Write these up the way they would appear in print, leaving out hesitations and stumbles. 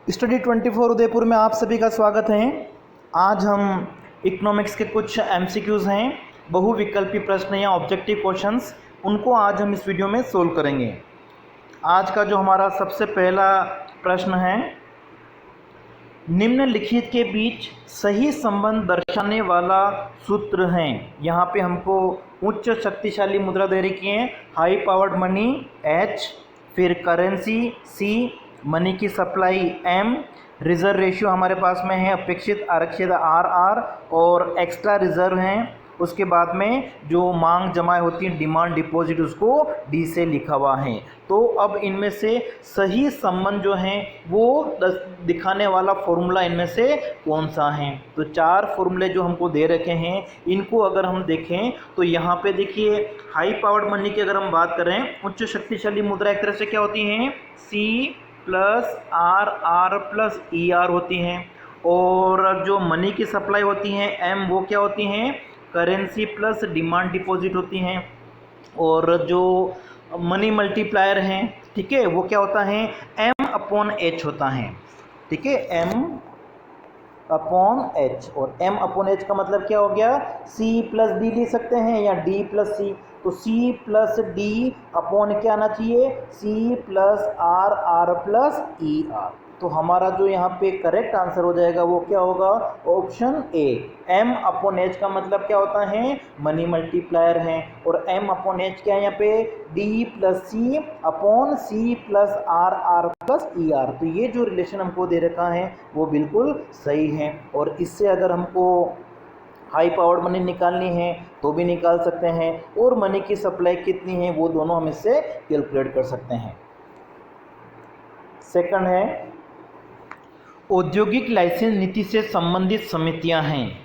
Study 24 Udaipur में आप सभी का स्वागत है। आज हम इकोनॉमिक्स के कुछ एमसीक्यूज़ हैं, बहुविकल्पी प्रश्न या ऑब्जेक्टिव क्वेश्चंस, उनको आज हम इस वीडियो में सोल्व करेंगे। आज का जो हमारा सबसे पहला प्रश्न है, निम्नलिखित के बीच सही संबंध दर्शाने वाला सूत्र है। यहाँ पे हमको उच्च शक्तिशाली मुद्रा दे रखी है, हाई पावर्ड मनी H, फिर करेंसी C, मनी की सप्लाई M, रिजर्व रेशियो हमारे पास में है अपेक्षित आरक्षित RR और एक्स्ट्रा रिजर्व हैं। उसके बाद में जो मांग जमा होती है डिमांड डिपॉजिट, उसको D से लिखा हुआ है। तो अब इनमें से सही संबंध जो है वो दिखाने वाला फॉर्मूला इनमें से कौन सा है। तो चार फॉर्मूले जो हमको दे रखे हैं, इनको अगर हम देखें तो यहाँ पे देखिए हाई पावर्ड मनी की अगर हम बात करें, उच्च शक्तिशाली मुद्रा एक तरह से क्या होती हैं, C plus RR plus ER होती हैं। और जो मनी की सप्लाई होती हैं M, वो क्या होती हैं, करेंसी प्लस डिमांड डिपॉजिट होती हैं। और जो मनी मल्टीप्लायर हैं, ठीक है, वो क्या होता है, M/H होता है। ठीक है, M/H, और M/H का मतलब क्या हो गया, C प्लस D ले सकते हैं या D प्लस C। तो C प्लस D अपॉन क्या आना चाहिए, C plus RR plus ER। तो हमारा जो यहाँ पे करेक्ट आंसर हो जाएगा वो क्या होगा, ऑप्शन ए। M/H का मतलब क्या होता है, मनी मल्टीप्लायर है, और M/H क्या है यहाँ पे, D plus C upon C plus RR plus ER। तो ये जो रिलेशन हमको दे रखा है वो बिल्कुल सही है। और इससे अगर हमको हाई पावर्ड मनी निकालनी है तो भी निकाल सकते हैं, और मनी की सप्लाई कितनी है वो दोनों हम इससे कैलकुलेट कर सकते हैं। सेकंड है, औद्योगिक लाइसेंस नीति से संबंधित समितियां हैं।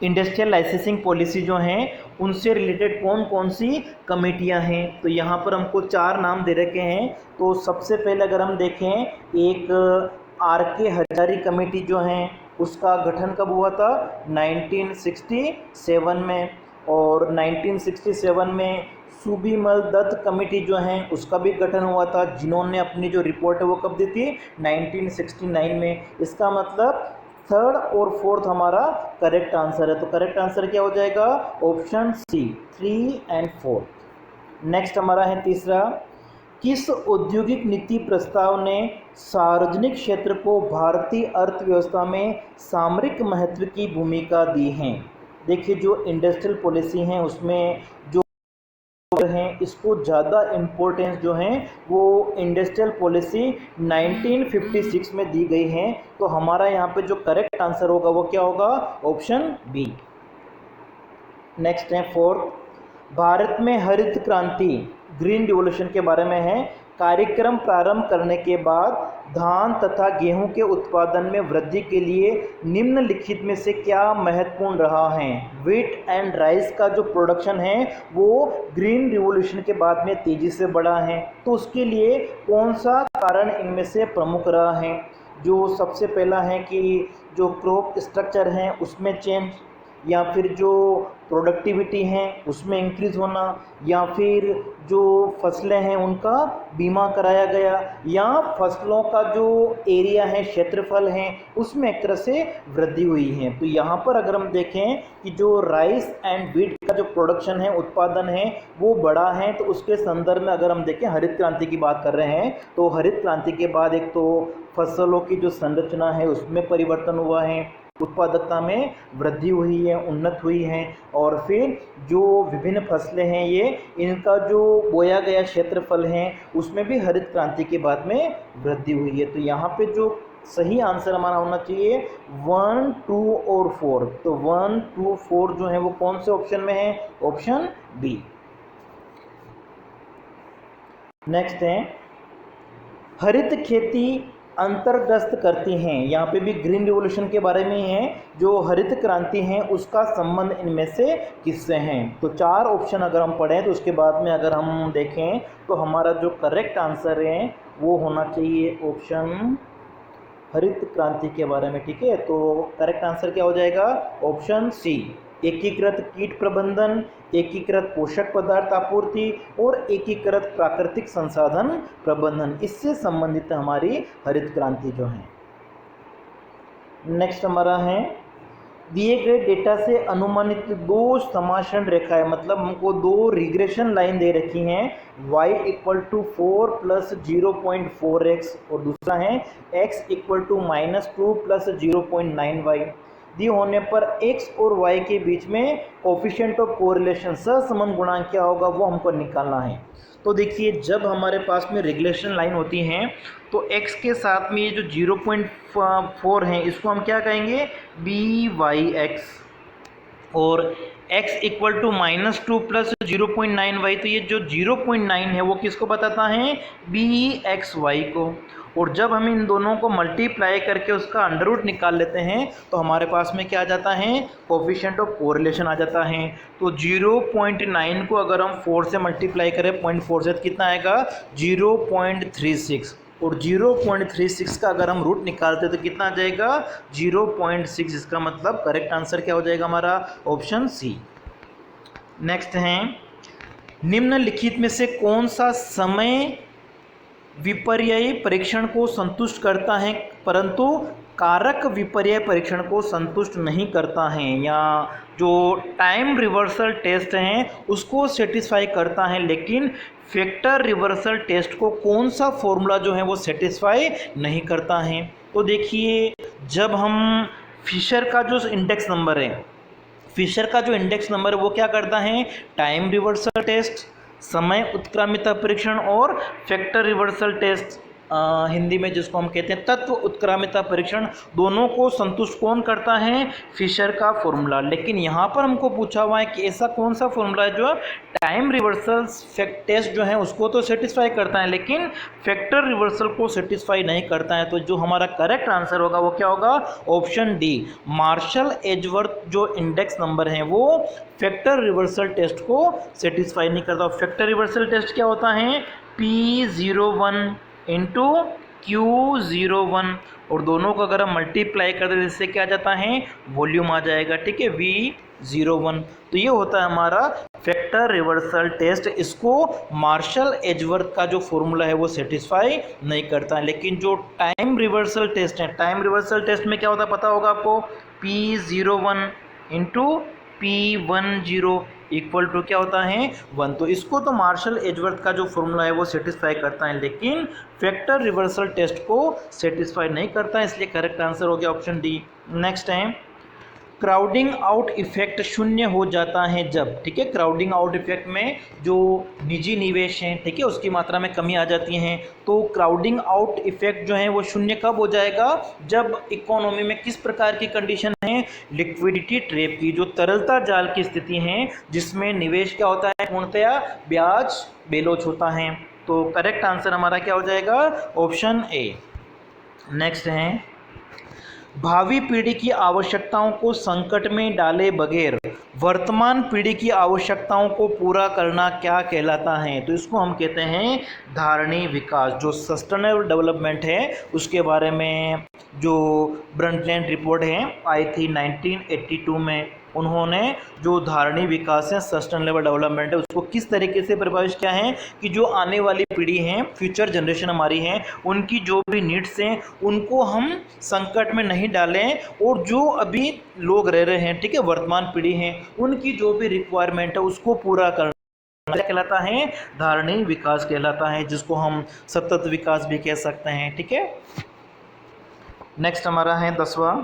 इंडस्ट्रियल लाइसेंसिंग पॉलिसी जो हैं उनसे रिलेटेड कौन कौन सी कमेटियां हैं। तो यहाँ पर हमको चार नाम दे रखे हैं। तो सबसे पहले अगर हम देखें, एक RK हजारी कमेटी जो है उसका गठन कब हुआ था, 1967 में। और 1967 में सुबीमल दत्त कमेटी जो है उसका भी गठन हुआ था, जिन्होंने अपनी जो रिपोर्ट है वो कब दी थी, 1969 में। इसका मतलब थर्ड और फोर्थ हमारा करेक्ट आंसर है। तो करेक्ट आंसर क्या हो जाएगा, ऑप्शन C, 3 और 4। नेक्स्ट हमारा है तीसरा, किस औद्योगिक नीति प्रस्ताव ने सार्वजनिक क्षेत्र को भारतीय अर्थव्यवस्था में सामरिक महत्व की भूमिका दी है। देखिए जो इंडस्ट्रियल पॉलिसी है उसमें जो हैं इसको ज़्यादा इम्पोर्टेंस जो है वो इंडस्ट्रियल पॉलिसी 1956 में दी गई है। तो हमारा यहाँ पे जो करेक्ट आंसर होगा वो क्या होगा, ऑप्शन B। नेक्स्ट है फोर्थ, भारत में हरित क्रांति ग्रीन रिवॉल्यूशन के बारे में है। कार्यक्रम प्रारंभ करने के बाद धान तथा गेहूं के उत्पादन में वृद्धि के लिए निम्नलिखित में से क्या महत्वपूर्ण रहा है। व्हीट एंड राइस का जो प्रोडक्शन है वो ग्रीन रिवॉल्यूशन के बाद में तेज़ी से बढ़ा है। तो उसके लिए कौन सा कारण इनमें से प्रमुख रहा है। जो सबसे पहला है कि जो क्रॉप स्ट्रक्चर है उसमें चेंज, या फिर जो प्रोडक्टिविटी है उसमें इंक्रीज़ होना, या फिर जो फसलें हैं उनका बीमा कराया गया, या फसलों का जो एरिया है, क्षेत्रफल है, उसमें एक तरह से वृद्धि हुई है। तो यहाँ पर अगर हम देखें कि जो राइस एंड व्हीट का जो प्रोडक्शन है, उत्पादन है, वो बढ़ा है। तो उसके संदर्भ में अगर हम देखें, हरित क्रांति की बात कर रहे हैं, तो हरित क्रांति के बाद एक तो फसलों की जो संरचना है उसमें परिवर्तन हुआ है, उत्पादकता में वृद्धि हुई है, उन्नत हुई है, और फिर जो विभिन्न फसलें हैं ये इनका जो बोया गया क्षेत्रफल है उसमें भी हरित क्रांति के बाद में वृद्धि हुई है। तो यहाँ पे जो सही आंसर हमारा होना चाहिए 1, 2 और 4। तो 1, 2, 4 जो है वो कौन से ऑप्शन में है, ऑप्शन B। नेक्स्ट है, हरित खेती अंतर्ग्रस्त करती हैं। यहाँ पे भी ग्रीन रिवॉल्यूशन के बारे में है, जो हरित क्रांति है उसका संबंध इनमें से किससे हैं। तो चार ऑप्शन अगर हम पढ़ें तो उसके बाद में अगर हम देखें तो हमारा जो करेक्ट आंसर है वो होना चाहिए ऑप्शन हरित क्रांति के बारे में। ठीक है, तो करेक्ट आंसर क्या हो जाएगा, ऑप्शन C, एकीकृत कीट प्रबंधन, एकीकृत पोषक पदार्थ आपूर्ति और एकीकृत प्राकृतिक संसाधन प्रबंधन, इससे संबंधित हमारी हरित क्रांति जो है। नेक्स्ट हमारा है दिए गए डेटा से अनुमानित दो समाशरण रेखाएं, मतलब हमको दो रिग्रेशन लाइन दे रखी हैं, y equal to 4 plus 0.4x और दूसरा है x equal to -2 plus 0.9y। दिए होने पर x और y के बीच में कोफिशिएंट ऑफ कोरिलेशन सहसंबंध गुणांक क्या होगा वो हमको निकालना है। तो देखिए जब हमारे पास में रेगुलेशन लाइन होती हैं तो x के साथ में ये जो 0.4 है इसको हम क्या कहेंगे BYX, और x equal to -2 plus 0.9y, तो ये जो 0.9 है वो किसको बताता है BXY को। और जब हम इन दोनों को मल्टीप्लाई करके उसका अंडर रूट निकाल लेते हैं तो हमारे पास में क्या आ जाता है कोफिशिएंट ऑफ कोरिलेशन आ जाता है। तो 0.9 को अगर हम 4 से मल्टीप्लाई करें 0.4 से कितना आएगा 0.36, और 0.36 का अगर हम रूट निकालते तो कितना आ जाएगा 0.6। इसका मतलब करेक्ट आंसर क्या हो जाएगा हमारा ऑप्शन सी। नेक्स्ट है निम्नलिखित में से कौन सा समय विपर्यय परीक्षण को संतुष्ट करता है परंतु कारक विपर्यय परीक्षण को संतुष्ट नहीं करता है, या जो टाइम रिवर्सल टेस्ट हैं उसको सेटिस्फाई करता है लेकिन फैक्टर रिवर्सल टेस्ट को कौन सा फॉर्मूला जो है वो सेटिस्फाई नहीं करता है। तो देखिए जब हम फिशर का जो इंडेक्स नंबर है, फिशर का जो इंडेक्स नंबर है वो क्या करता है टाइम रिवर्सल टेस्ट, समय उत्क्रामिता परीक्षण और फैक्टर रिवर्सल टेस्ट, हिंदी में जिसको हम कहते हैं तत्व उत्क्रामिता परीक्षण, दोनों को संतुष्ट कौन करता है फिशर का फॉर्मूला। लेकिन यहाँ पर हमको पूछा हुआ है कि ऐसा कौन सा फॉर्मूला है जो टाइम रिवर्सल टेस्ट जो है उसको तो सेटिस्फाई करता है लेकिन फैक्टर रिवर्सल को सेटिस्फाई नहीं करता है। तो जो हमारा करेक्ट आंसर होगा वो क्या होगा ऑप्शन डी, मार्शल एजवर्थ जो इंडेक्स नंबर है वो फैक्टर रिवर्सल टेस्ट को सेटिस्फाई नहीं करता। फैक्टर रिवर्सल टेस्ट क्या होता है P01 इंटू Q01, और दोनों को अगर हम मल्टीप्लाई कर दें इससे क्या आ जाता है वॉल्यूम आ जाएगा, ठीक है V01। तो ये होता है हमारा फैक्टर रिवर्सल टेस्ट, इसको मार्शल एजवर्थ का जो फॉर्मूला है वो सेटिस्फाई नहीं करता है। लेकिन जो टाइम रिवर्सल टेस्ट है, टाइम रिवर्सल टेस्ट में क्या होता है पता होगा आपको P01 into P10 equal to क्या होता है 1। तो इसको तो मार्शल एजवर्थ का जो फॉर्मूला है वो सेटिस्फाई करता है लेकिन फैक्टर रिवर्सल टेस्ट को सेटिस्फाई नहीं करता है, इसलिए करेक्ट आंसर हो गया ऑप्शन डी। नेक्स्ट है क्राउडिंग आउट इफेक्ट शून्य हो जाता है जब, ठीक है, क्राउडिंग आउट इफेक्ट में जो निजी निवेश हैं, ठीक है, उसकी मात्रा में कमी आ जाती है। तो क्राउडिंग आउट इफेक्ट जो है वो शून्य कब हो जाएगा जब इकोनॉमी में किस प्रकार की कंडीशन है लिक्विडिटी ट्रैप की, जो तरलता जाल की स्थिति है जिसमें निवेश क्या होता है पूर्णतया ब्याज बेलोच होता है। तो करेक्ट आंसर हमारा क्या हो जाएगा ऑप्शन ए। नेक्स्ट है भावी पीढ़ी की आवश्यकताओं को संकट में डाले बगैर वर्तमान पीढ़ी की आवश्यकताओं को पूरा करना क्या कहलाता है। तो इसको हम कहते हैं धारणीय विकास। जो सस्टेनेबल डेवलपमेंट है उसके बारे में जो ब्रंटलैंड रिपोर्ट है आई थी 1982 में, उन्होंने जो धारणीय विकास है सस्टेनेबल डेवलपमेंट है उसको किस तरीके से परिभाषित किया है कि जो आने वाली पीढ़ी है, फ्यूचर जनरेशन हमारी है, उनकी जो भी नीड्स हैं उनको हम संकट में नहीं डालें, और जो अभी लोग रह रहे हैं, ठीक है, वर्तमान पीढ़ी है, उनकी जो भी रिक्वायरमेंट है उसको पूरा करना क्या कहलाता है धारणीय विकास कहलाता है, जिसको हम सतत विकास भी कह सकते हैं, ठीक है। नेक्स्ट हमारा है 10वां,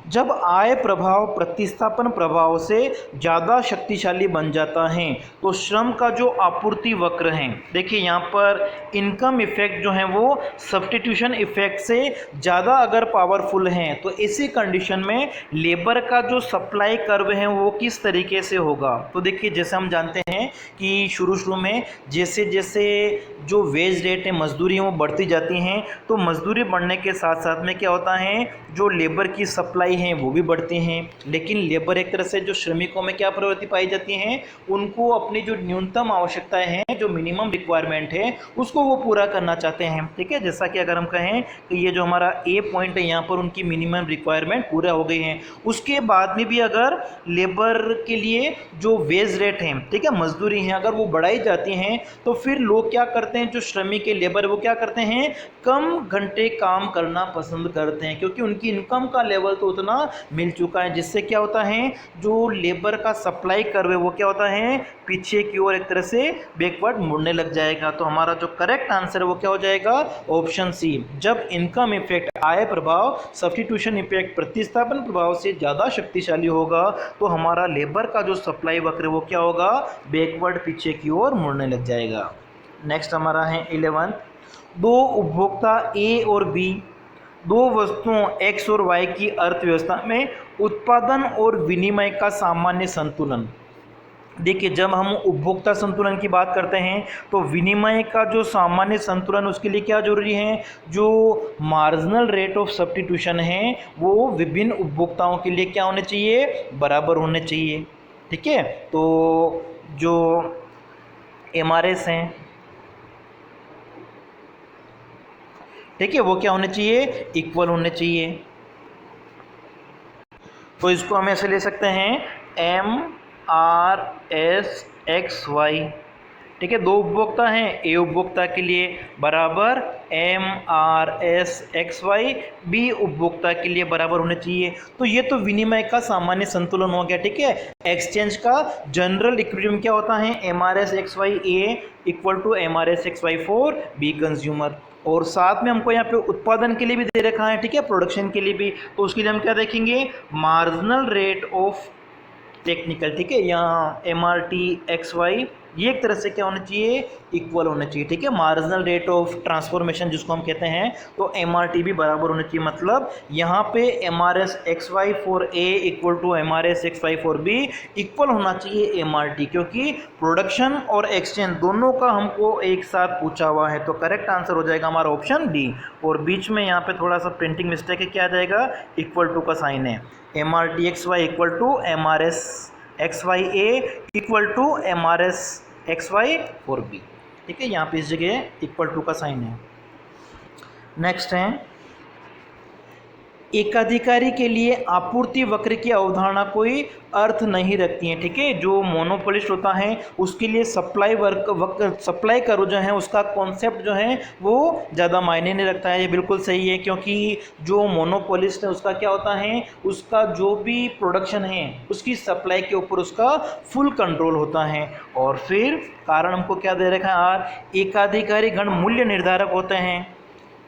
जब आय प्रभाव प्रतिस्थापन प्रभाव से ज़्यादा शक्तिशाली बन जाता है तो श्रम का जो आपूर्ति वक्र है, देखिए यहाँ पर इनकम इफेक्ट जो है वो सब्स्टिट्यूशन इफेक्ट से ज़्यादा अगर पावरफुल हैं तो ऐसी कंडीशन में लेबर का जो सप्लाई कर्व है वो किस तरीके से होगा। तो देखिए जैसे हम जानते हैं कि शुरू में जैसे जैसे जो वेज रेट है मजदूरी वो बढ़ती जाती हैं, तो मजदूरी बढ़ने के साथ साथ में क्या होता है जो लेबर की सप्लाई सप्लाई हैं वो भी बढ़ती हैं, लेकिन लेबर एक तरह से जो श्रमिकों में क्या प्रवृत्ति पाई जाती हैं, उनको अपनी जो न्यूनतम आवश्यकताएं हैं, जो मिनिमम रिक्वायरमेंट है, उसको वो पूरा करना चाहते हैं। ठीक है, जैसा कि अगर हम कहें कि ये जो हमारा ए पॉइंट है, यहाँ पर उनकी मिनिमम रिक्वायरमेंट पूरा हो गई है। उसके बाद में भी अगर लेबर के लिए जो वेज रेट है, ठीक है, मजदूरी है, अगर वो बढ़ाई जाती हैं तो फिर लोग क्या करते हैं, जो श्रमिक के लेबर वो क्या करते हैं, कम घंटे काम करना पसंद करते हैं, क्योंकि उनकी इनकम का लेवल तो उतना मिल चुका है, जिससे क्या होता है, जो लेबर का सप्लाई कर्व है वो क्या होता है, पीछे की ओर एक तरह से बैकवर्ड मुड़ने लग जाएगा। तो हमारा जो करेक्ट आंसर है वो क्या हो जाएगा, ऑप्शन सी। जब इनकम इफेक्ट आय प्रभाव सब्स्टिट्यूशन इफेक्ट प्रतिस्थापन प्रभाव से ज़्यादा शक्तिशाली होगा तो हमारा लेबर का जो सप्लाई वक्र है वो क्या होगा, बैकवर्ड पीछे की ओर मुड़ने लग जाएगा। नेक्स्ट हमारा है 11। दो उपभोक्ता ए और बी दो वस्तुओं एक्स और वाई की अर्थव्यवस्था में उत्पादन और विनिमय का सामान्य संतुलन। देखिए, जब हम उपभोक्ता संतुलन की बात करते हैं तो विनिमय का जो सामान्य संतुलन, उसके लिए क्या जरूरी है, जो मार्जिनल रेट ऑफ सब्स्टिट्यूशन है वो विभिन्न उपभोक्ताओं के लिए क्या होने चाहिए, बराबर होने चाहिए। ठीक है, तो जो MRS हैं, ठीक है, वो क्या होने चाहिए, इक्वल होने चाहिए। तो इसको हम ऐसे ले सकते हैं MRS/XY। ठीक है, दो उपभोक्ता हैं, ए उपभोक्ता के लिए बराबर MRS/XY, बी उपभोक्ता के लिए बराबर होने चाहिए। तो ये तो विनिमय का सामान्य संतुलन हो गया। ठीक है, एक्सचेंज का जनरल इक्विलिब्रियम क्या होता है, MRS/XY A equal to MRS/XY for B consumer. और साथ में हमको यहाँ पे उत्पादन के लिए भी दे रखा है, ठीक है, प्रोडक्शन के लिए भी। तो उसके लिए हम क्या देखेंगे, मार्जिनल रेट ऑफ टेक्निकल। ठीक है, यहाँ MRT/XY ये एक तरह से क्या होना चाहिए, इक्वल होना चाहिए। ठीक है, मार्जिनल रेट ऑफ ट्रांसफॉर्मेशन जिसको हम कहते हैं, तो MRT भी बराबर होना चाहिए। मतलब यहाँ पे MRS/XY for A equal to MRS/XY for B equal होना चाहिए MRT, क्योंकि प्रोडक्शन और एक्सचेंज दोनों का हमको एक साथ पूछा हुआ है। तो करेक्ट आंसर हो जाएगा हमारा ऑप्शन डी। और बीच में यहाँ पे थोड़ा सा प्रिंटिंग मिस्टेक है, क्या आ जाएगा, इक्वल टू का साइन है, MRT/XY equal to MRS/XY A equal to MRS/XY for B. ठीक है, यहाँ पे इस जगह इक्वल टू का साइन है। नेक्स्ट है, एकाधिकारी के लिए आपूर्ति वक्र की अवधारणा कोई अर्थ नहीं रखती है। ठीक है, जो मोनोपोलिस्ट होता है उसके लिए सप्लाई सप्लाई कर्व जो है उसका कॉन्सेप्ट जो है वो ज़्यादा मायने नहीं रखता है। ये बिल्कुल सही है, क्योंकि जो मोनोपोलिस्ट है उसका क्या होता है, उसका जो भी प्रोडक्शन है उसकी सप्लाई के ऊपर उसका फुल कंट्रोल होता है। और फिर कारण हमको क्या दे रखा है, आर, एकाधिकारी गण मूल्य निर्धारक होते हैं,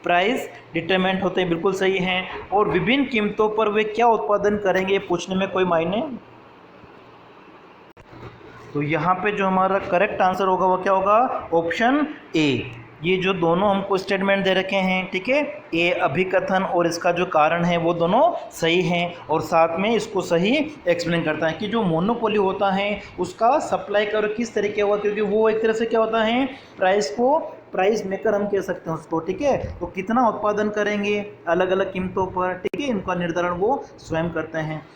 प्राइस डिटरमेंट होते हैं, बिल्कुल सही हैं। और विभिन्न कीमतों पर वे क्या उत्पादन करेंगे पूछने में कोई मायने। तो यहाँ पे जो हमारा करेक्ट आंसर होगा वो क्या होगा, ऑप्शन ए। ये जो दोनों हमको स्टेटमेंट दे रखे हैं, ठीक है, ए अभिकथन और इसका जो कारण है वो दोनों सही हैं। और साथ में इसको सही एक्सप्लेन करता है कि जो मोनोपोली होता है उसका सप्लाई कर्व किस तरीके होगा, क्योंकि वो एक तरह से क्या होता है, प्राइस मेकर हम कह सकते हैं उसको। ठीक है, तो कितना उत्पादन करेंगे अलग अलग कीमतों पर, ठीक है, इनका निर्धारण वो स्वयं करते हैं।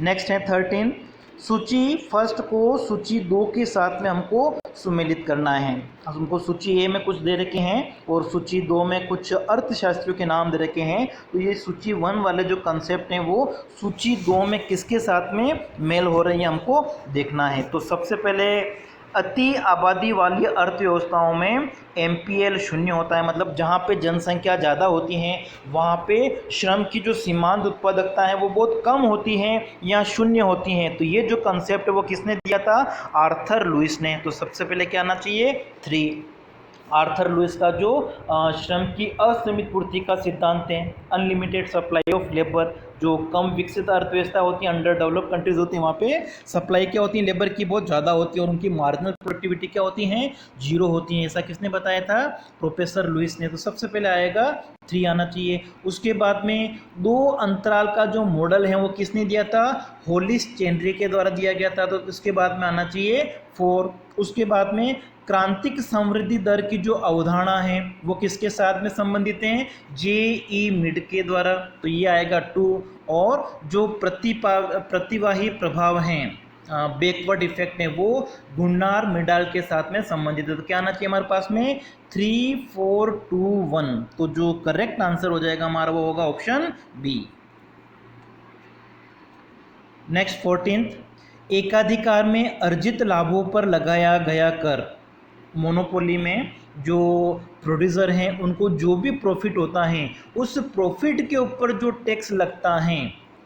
नेक्स्ट है 13, सूची फर्स्ट को सूची 2 के साथ में हमको सुमेलित करना है। हमको सूची ए में कुछ दे रखे हैं और सूची 2 में कुछ अर्थशास्त्रियों के नाम दे रखे हैं। तो ये सूची 1 वाले जो कंसेप्ट हैं वो सूची 2 में किसके साथ में मेल हो रही है हमको देखना है। तो सबसे पहले अति आबादी वाली अर्थव्यवस्थाओं में MPL शून्य होता है, मतलब जहाँ पे जनसंख्या ज़्यादा होती है वहाँ पे श्रम की जो सीमांत उत्पादकता है वो बहुत कम होती है या शून्य होती है। तो ये जो कंसेप्ट है वो किसने दिया था, आर्थर लुइस ने। तो सबसे पहले क्या आना चाहिए, 3। आर्थर लुइस का जो श्रम की असीमित पूर्ति का सिद्धांत है, अनलिमिटेड सप्लाई ऑफ लेबर। जो कम विकसित अर्थव्यवस्था होती है, अंडर डेवलप कंट्रीज होती हैं, वहाँ पे सप्लाई क्या होती है, लेबर की बहुत ज़्यादा होती है और उनकी मार्जिनल प्रोडक्टिविटी क्या होती हैं, 0 होती हैं। ऐसा किसने बताया था, प्रोफेसर लुइस ने। तो सबसे पहले आएगा 3 आना चाहिए। उसके बाद में 2 अंतराल का जो मॉडल है वो किसने दिया था, होलिस चेंड्री के द्वारा दिया गया था। तो इसके बाद में आना चाहिए 4। उसके बाद में क्रांतिक समृद्धि दर की जो अवधारणा है वो किसके साथ में संबंधित है? जे.ई. मिड के द्वारा, तो ये आएगा 2। और जो प्रतिवाही प्रभाव हैं, बैकवर्ड इफेक्ट है, वो गुन्नार मिडाल के साथ में संबंधित है। तो क्या आना चाहिए हमारे पास में? 3, 4, 2, 1। तो जो करेक्ट आंसर हो जाएगा हमारा वो होगा ऑप्शन बी। नेक्स्ट 14th, एकाधिकार में अर्जित लाभों पर लगाया गया कर। मोनोपोली में जो प्रोड्यूसर हैं उनको जो भी प्रॉफिट होता है उस प्रॉफिट के ऊपर जो टैक्स लगता है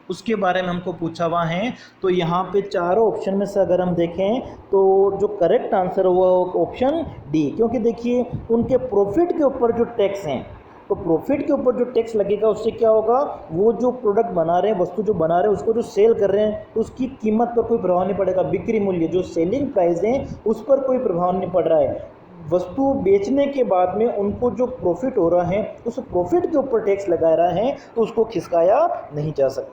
उसके बारे में हमको पूछा हुआ है। तो यहाँ पे चारों ऑप्शन में से अगर हम देखें तो जो करेक्ट आंसर हुआ ऑप्शन डी, क्योंकि देखिए उनके प्रॉफिट के ऊपर जो टैक्स हैं, तो प्रॉफिट के ऊपर जो टैक्स लगेगा उससे क्या होगा, वो जो प्रोडक्ट बना रहे हैं, वस्तु जो बना रहे हैं, उसको जो सेल कर रहे हैं उसकी कीमत पर कोई प्रभाव नहीं पड़ेगा। बिक्री मूल्य जो सेलिंग प्राइस है उस पर कोई प्रभाव नहीं पड़ रहा है। वस्तु बेचने के बाद में उनको जो प्रॉफिट हो रहा है उस प्रॉफिट के ऊपर टैक्स लगा रहा है, तो उसको खिसकाया नहीं जा सकता।